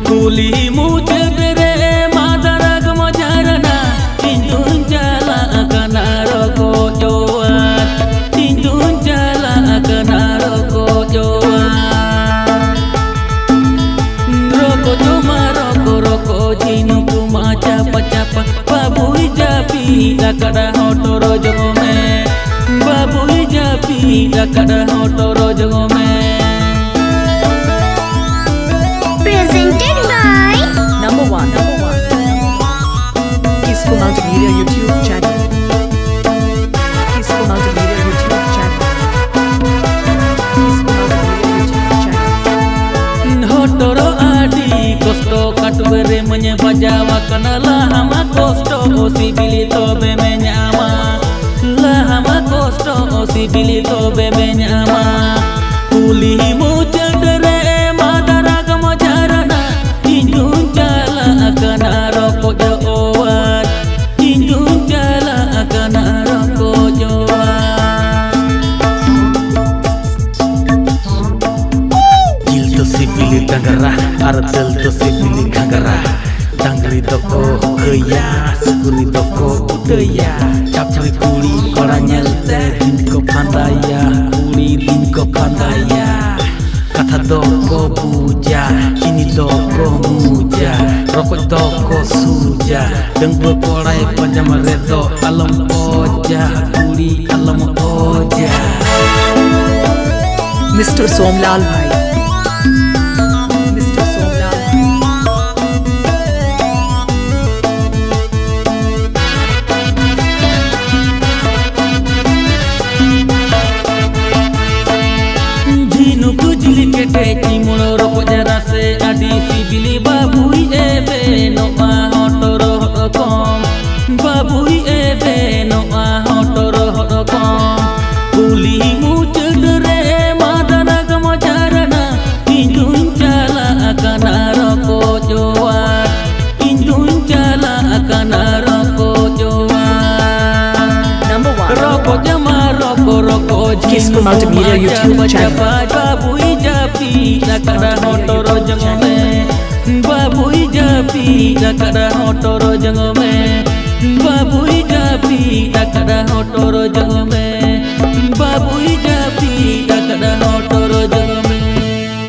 Kuli mujud re madara kemajarana Tindun jala akana rokok joan Tindun jala akana rokok joan Rokok joma rokok jinuku macapa-capa Babui japi dakada hotoro jongome Babui japi dakada hotoro jongome Presented by Number one. Kisco Multimedia YouTube channel. Kisco Multimedia YouTube channel. Kisco Multimedia YouTube channel. Hotoro adi kosto katubere menyebajawa kanala hama kosto osibili tobe menyama la hama kosto osibili tobe menyama Kuli mujadere madara kemajarana Tindun jala akana rokok joan Tindun jala akana rokok joan Jil to sipili dangara Ardel to sipili kagara Dangri toko kaya Sukuri toko udaya Capri kuli koranyel Dinko pandaya Kuli dinko pandaya Kata doko puja Kini doko muja Rokok doko suja Deng berkorai panjama redo Alam oja Kuli alam oja Mr. Somlal Bhai. Mr. Somlal Bhai. Jinuku jili kete cimulo rokok jara se adi sibili babui ebe no ma hotoro hokom babui ebe no ma hotoro hokom Kuli mujadere madana kemajarana Tindun jala akana rokok joan Tindun jala akana rokok joan Number one. Rokok jama rokok Kisco Multimedia YouTube channel. Babui japi dakada hotoro jengome Babui japi dakada hotoro jengome Babui japi